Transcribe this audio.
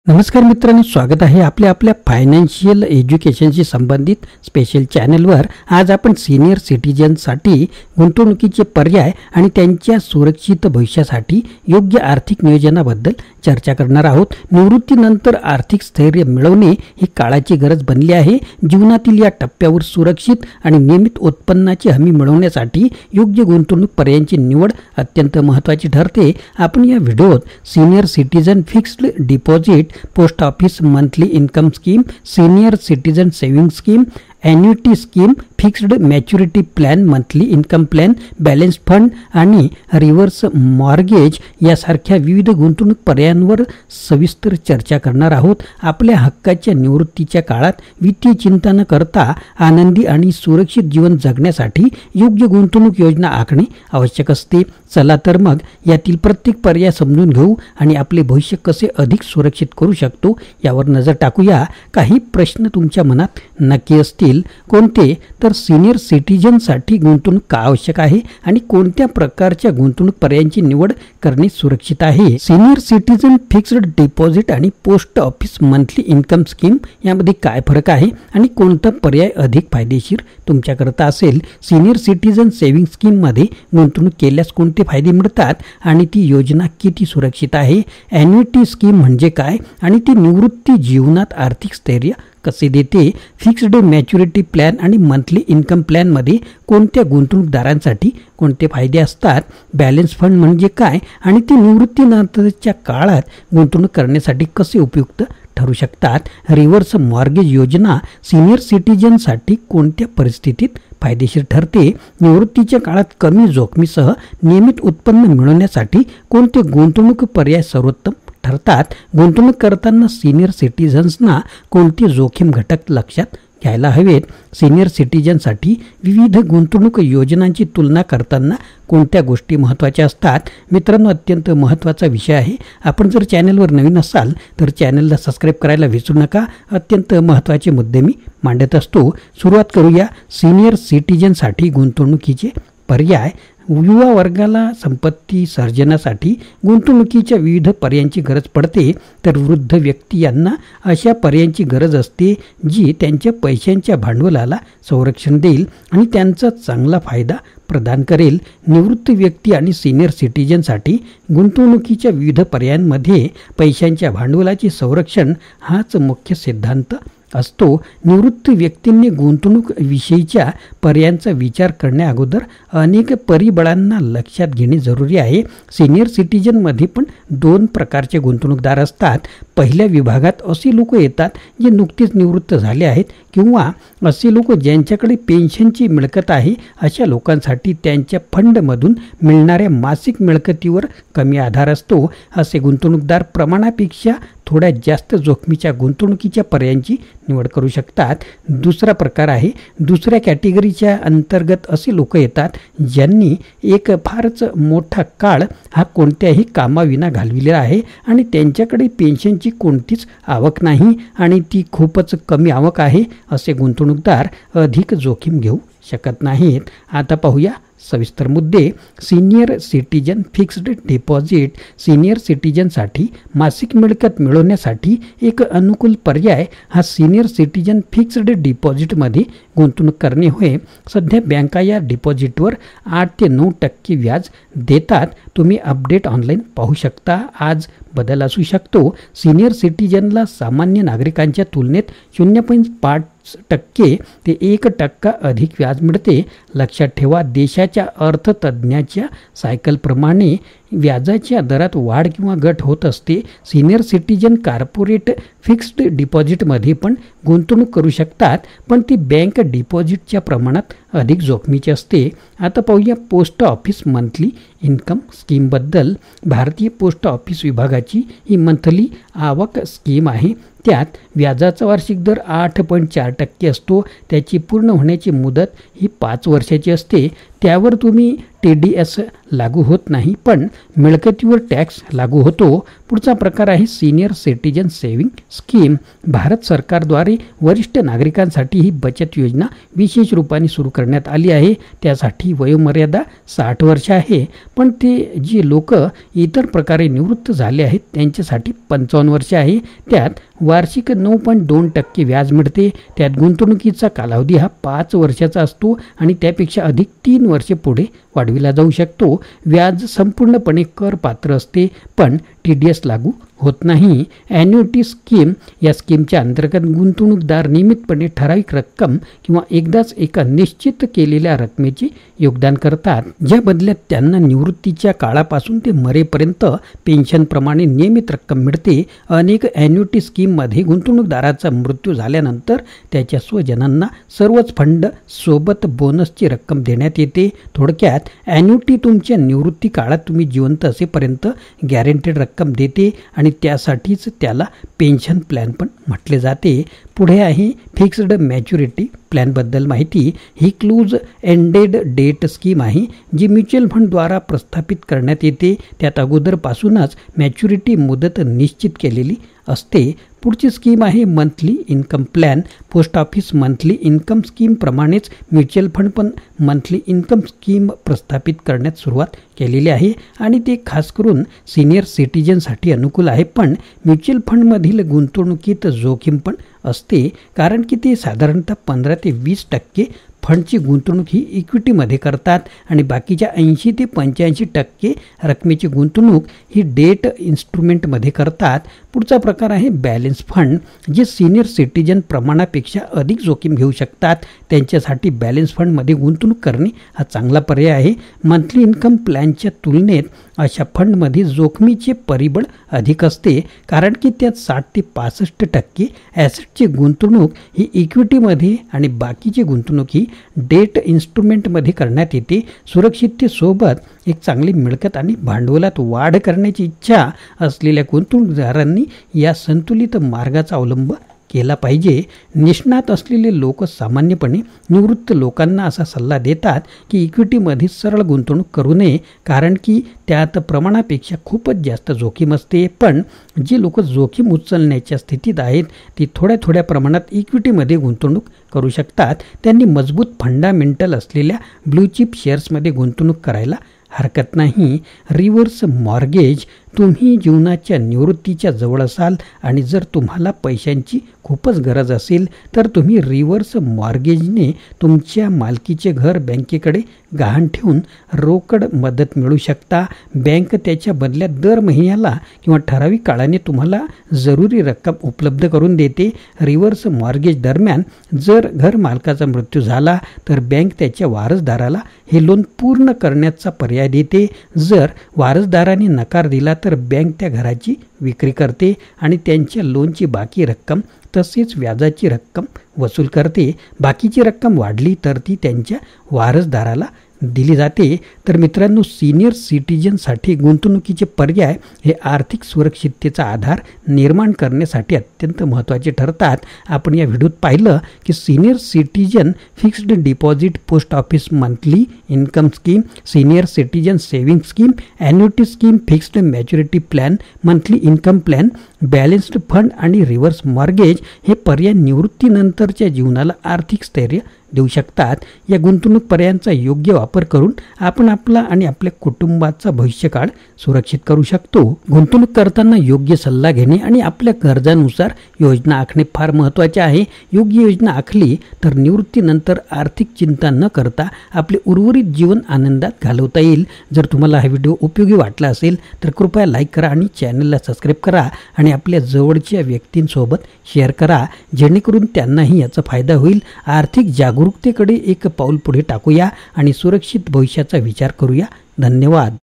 नमस्कार मित्रांनो, स्वागत आहे आपल्या फायनान्शियल एज्युकेशनशी संबंधित स्पेशल चॅनलवर। आज आपण सीनियर सिटीजनसाठी गुंतवणुकीचे पर्याय आणि त्यांच्या सुरक्षित भविष्यासाठी योग्य आर्थिक नियोजनाबद्दल चर्चा करणार आहोत। निवृत्तीनंतर आर्थिक स्थैर्य मिळवणे ही काळाची गरज बनली आहे। जीवनातील या टप्प्यावर सुरक्षित आणि नियमित उत्पन्नाची हमी मिळवण्यासाठी योग्य गुंतवणूक पर्यायांची निवड अत्यंत महत्त्वाची ठरते। आपण या व्हिडिओत senior citizen fixed deposit, post office monthly income scheme, senior citizen saving scheme, annuity scheme, fixed maturity plan, monthly income plan, balance fund आणि रिव्हर्स मॉर्गेज यासारख्या विविध गुंतवणूक पर्यायांवर सविस्तर चर्चा करणार आहोत। आपल्या हक्काच्या निवृत्तीच्या काळात वित्तीय चिंता न करता आनंदी आणि सुरक्षित जीवन जगण्यासाठी योग्य गुंतवणूक योजना आखणे आवश्यक असते। चला तर मग यातील प्रत्येक पर्याय समजून घेऊ आणि आपले भविष्य कसे अधिक सुरक्षित करू शकतो यावर नजर टाकूया। काही प्रश्न तुमच्या मनात नक्की असतील। कोणते? तर सीनियर सिटीजनसाठी गुंतवणूक का आवश्यक आहे आणि कोणत्या प्रकारच्या गुंतवणूक पर्यायांची निवड करणे सुरक्षित आहे? सीनियर सिटीजन फिक्स्ड डिपॉझिट आणि post office monthly income scheme यामध्ये काय फरक आहे आणि कोणता पर्याय अधिक फायदेशीर तुमच्याकरता असेल? सीनियर सिटीजन सेविंग स्कीम मध्ये गुंतवणूक केल्यास कोणते फायदे मिळतात आणि ती योजना किती सुरक्षित आहे? ॲन्युटी स्कीम म्हणजे काय आणि ती निवृत्ती जीवनात आर्थिक स्थैर्य कसे देते? फिक्स्ड मॅच्युरिटी प्लॅन आणि मंथली इन्कम प्लॅन मध्ये कोणत्या गुंतवणूकदारांसाठी कोणते फायदे असतात? बॅलन्स फंड म्हणजे काय आणि ते निवृत्तीनंतरच्या काळात गुंतवणूक करण्यासाठी कसे उपयुक्त ठरू शकतात? रिव्हर्स मॉर्गेज योजना सीनियर सिटीजनसाठी कोणत्या परिस्थितीत फायदेशीर ठरते? निवृत्तीच्या काळात कमी जोखमीसह नियमित उत्पन्न मिळवण्यासाठी कोणते गुंतवणूक पर्याय सर्वोत्तम ठरतात? गुंतवणूक करताना सीनियर सिटीजन्सना कोणते जोखीम घटक लक्षात घ्यायला हवेत? सीनियर सिटीजनसाठी विविध गुंतवणूक योजनांची तुलना करताना कोणत्या गोष्टी महत्त्वाच्या असतात? मित्रांनो, अत्यंत महत्त्वाचा विषय आहे। आपण जर चॅनलवर नवीन असाल तर चॅनलला सबस्क्राईब करायला विसरू नका। अत्यंत महत्त्वाचे मुद्दे मी मांडत असतो। सुरुवात करूया सीनियर सिटीजनसाठी गुंतवणुकीचे पर्याय। युवा वर्गाला संपत्ती सर्जनासाठी गुंतवणुकीच्या विविध पर्यायांची गरज पडते, तर वृद्ध व्यक्ती यांना अशा पर्यायांची गरज असते जी त्यांच्या पैशांच्या भांडवलाला संरक्षण देईल आणि त्यांचा चांगला फायदा प्रदान करेल। निवृत्त व्यक्ती आणि सीनियर सिटीजनसाठी गुंतवणुकीच्या विविध पर्यायांमध्ये पैशांच्या भांडवलाचे संरक्षण हाच मुख्य सिद्धांत असतो। निवृत्त व्यक्तींनी गुंतवणूक विषयीच्या पर्यायांचा विचार करण्याअगोदर अनेक परिबळांना लक्षात घेणे जरुरी आहे। सीनियर सिटीजनमध्ये पण दोन प्रकारचे गुंतवणूकदार असतात। पहिल्या विभागात असे लोक येतात जे नुकतेच निवृत्त झाले आहेत किंवा असे लोक ज्यांच्याकडे पेन्शनची मिळकत आहे। अशा लोकांसाठी त्यांच्या फंडमधून मिळणाऱ्या मासिक मिळकतीवर कमी आधार असतो। असे गुंतवणूकदार प्रमाणापेक्षा थोड्या जास्त जोखमीच्या गुंतवणुकीच्या पर्यायांची निवड करू शकतात। दुसरा प्रकार आहे, दुसऱ्या कॅटेगरीच्या अंतर्गत असे लोक येतात ज्यांनी एक फारच मोठा काळ हा कोणत्याही कामाविना घालविलेला आहे आणि त्यांच्याकडे पेन्शनची कोणतीच आवक नाही आणि ती खूपच कमी आवक आहे। असे गुंतवणूकदार अधिक जोखीम घेऊ शकत नाहीत। आता पाहूया सविस्तर मुद्दे। Senior citizen fixed deposit senior सिटीजनसाठी मासिक मिळकत मिळवण्यासाठी एक अनुकूल पर्याय हा सीनियर सिटीजन फिक्स्ड डिपॉझिटमध्ये गुंतवणूक करणे होय। सध्या बँका या डिपॉझिटवर 8 ते 9% व्याज देतात। तुम्ही अपडेट ऑनलाईन पाहू शकता। आज बदल असू शकतो। सीनियर सिटीजनला सामान्य नागरिकांच्या तुलनेत 0.5% ते 1% अधिक व्याज मिळते। लक्षात ठेवा, देशाच्या अर्थतज्ञाच्या सायकलप्रमाणे व्याजाच्या दरात वाढ किंवा घट होत असते। सीनियर सिटीजन कॉर्पोरेट फिक्स्ड डिपॉझिटमध्ये पण गुंतवणूक करू शकतात, पण ती बँक डिपॉझिटच्या प्रमाणात अधिक जोखमीची असते। आता पाहूया पोस्ट ऑफिस मंथली इन्कम स्कीमबद्दल। भारतीय पोस्ट ऑफिस विभागाची ही मंथली आवक स्कीम आहे। त्यात व्याजाचा वार्षिक दर 8.4% असतो। त्याची पूर्ण होण्याची मुदत ही 5 वर्षाची असते। त्यावर तुम्ही TDS लागू होत नाही, पण मिळकतीवर टॅक्स लागू होतो. पुढचा प्रकार आहे senior citizen saving scheme. Bharat सरकारद्वारे वरिष्ठ नागरिकांसाठी ही बचत योजना विशेष रूपाने सुरू करण्यात आली आहे. त्यासाठी वयोमर्यादा 60 वर्ष आहे, पण ते जे लोक इतर प्रकारे निवृत्त झाले आहेत त्यांच्यासाठी 55 वर्ष आहे. त्यात वार्षिक 9.2% व्याज मिळते. त्यात गुंतवणुकीचा कालावधी हा 5 वर्षाचा असतो आणि त्यापेक्षा अधिक 3 वर्षे पुढे वाढविला जाऊ शकतो. व्याज संपूर्णपणे कर पात्र असते, पण TDS लागू होत नाही. ॲन्युइटी स्कीम या स्कीमच्या अंतर्गत गुंतवणूकदार नियमितपणे ठराविक रक्कम किंवा एकदाच एका निश्चित केलेल्या रकमेचे योगदान करतात, ज्या बदल्यात त्यांना निवृत्तीच्या काळापासून ते मरेपर्यंत पेन्शनप्रमाणे नियमित रक्कम मिळते. अनेक ॲन्युइटी स्कीममध्ये गुंतवणूकदाराचा मृत्यू झाल्यानंतर त्याच्या स्वजनांना सर्वच फंड सोबत बोनसची रक्कम देण्यात येते. थोडक्यात ॲन्युइटी तुमच्या निवृत्ती काळात तुम्ही जिवंत असेपर्यंत गॅरंटेड रक्कम देते आणि त्यासाठीच त्याला पेन्शन प्लॅन पण म्हटले जाते. पुढे आहे फिक्स्ड मॅच्युरिटी प्लॅनबद्दल माहिती. ही क्लोज एंडेड डेट स्कीम आहे जी म्युच्युअल फंडद्वारा प्रस्थापित करण्यात येते. त्यात अगोदरपासूनच मॅच्युरिटी मुदत निश्चित केलेली असते. पुढची स्कीम आहे monthly income plan. Post office monthly income scheme प्रमाणेच म्युच्युअल फंड पण मंथली इन्कम स्कीम प्रस्थापित करण्यात सुरुवात केलेली आहे आणि ते खास करून सिनियर सिटीजनसाठी अनुकूल आहे. पण म्युच्युअल फंडमधील गुंतवणुकीत जोखीम पण असते, कारण की ते साधारणतः 15 ते 20% फंडची गुंतवणूक ही इक्विटीमध्ये करतात आणि बाकीच्या 80 ते 85% रकमेची गुंतवणूक ही डेट इन्स्ट्रुमेंटमध्ये करतात. पुढचा प्रकार आहे बॅलन्स फंड, जे सिनियर सिटीजन प्रमाणापेक्षा अधिक जोखीम घेऊ शकतात. त्यांच्यासाठी बॅलन्स फंडमध्ये गुंतवणूक करणे हा चांगला पर्याय आहे. मंथली इन्कम प्लॅनच्या तुलनेत अशा फंडमध्ये जोखमीचे परिबळ अधिक असते, कारण की त्यात 60 ते 65% ॲसेटची गुंतवणूक ही इक्विटीमध्ये आणि बाकीची गुंतवणूक ही डेट इन्स्ट्रुमेंटमध्ये करण्यात येते. सुरक्षिततेसोबत एक चांगली मिळकत आणि भांडवलात वाढ करण्याची इच्छा असलेल्या गुंतवणूकदारांनी या संतुलित मार्गाचा अवलंब केला पाहिजे. निष्णात असलेले लोक सामान्यपणे निवृत्त लोकांना असा सल्ला देतात की इक्विटीमध्ये सरळ गुंतवणूक करू नये, कारण की त्यात प्रमाणापेक्षा खूपच जास्त जोखीम असते. पण जे लोक जोखीम उचलण्याच्या स्थितीत आहेत ती थोड्या प्रमाणात इक्विटीमध्ये गुंतवणूक करू शकतात. त्यांनी मजबूत फंडामेंटल असलेल्या ब्लू चिप शेअर्समध्ये गुंतवणूक करायला हरकत नाही. Reverse mortgage. तुम्ही जीवनाच्या निवृत्तीच्या जवळ असाल आणि जर तुम्हाला पैशांची खूपच गरज असेल तर तुम्ही रिव्हर्स मॉर्गेजने तुमच्या मालकीचे घर बँकेकडे गहाण ठेवून रोकड मदत मिळू शकता. बँक त्याच्या बदल्यात दर महिन्याला किंवा ठराविक काळाने तुम्हाला जरुरी रक्कम उपलब्ध करून देते. रिव्हर्स मॉर्गेज दरम्यान जर घर मालकाचा मृत्यू झाला तर बँक त्याच्या वारसदाराला हे लोन पूर्ण करण्याचा पर्याय देते. जर वारसदाराने नकार दिला तर बँक त्या घराची विक्री करते आणि त्यांच्या लोनची बाकी रक्कम तसेच व्याजाची रक्कम वसूल करते. बाकीची रक्कम वाढली तर ती त्यांच्या वारसदाराला दिली जाते. तर मित्रांनो, सिनियर सिटीजनसाठी गुंतवणुकीचे पर्याय हे आर्थिक सुरक्षिततेचा आधार निर्माण करण्यासाठी अत्यंत महत्त्वाचे ठरतात. आपण या व्हिडिओत पाहिलं की senior citizen fixed deposit, post office monthly income scheme, senior citizen saving scheme, annuity scheme, fixed maturity plan, monthly income plan, balanced fund आणि रिव्हर्स मॉर्गेज हे पर्याय निवृत्तीनंतरच्या जीवनाला आर्थिक स्थैर्य देऊ शकतात. या गुंतवणूक पर्यायांचा योग्य वापर करून आपण आपला आणि आपल्या कुटुंबाचा भविष्यकाळ सुरक्षित करू शकतो. गुंतवणूक करताना योग्य सल्ला घेणे आणि आपल्या गरजांनुसार योजना आखणे फार महत्त्वाचे आहे. योग्य योजना आखली तर निवृत्तीनंतर आर्थिक चिंता न करता आपले उर्वरित जीवन आनंदात घालवता येईल. जर तुम्हाला हा व्हिडिओ उपयोगी वाटला असेल तर कृपया लाईक करा आणि चॅनलला सबस्क्राईब करा आणि आपल्या जवळच्या व्यक्तींसोबत शेअर करा, जेणेकरून त्यांनाही याचा फायदा होईल. आर्थिक जागरूकतेकडे एक पाऊल पुढे टाकूया आणि सुरक्षित भविष्याचा विचार करूया. धन्यवाद.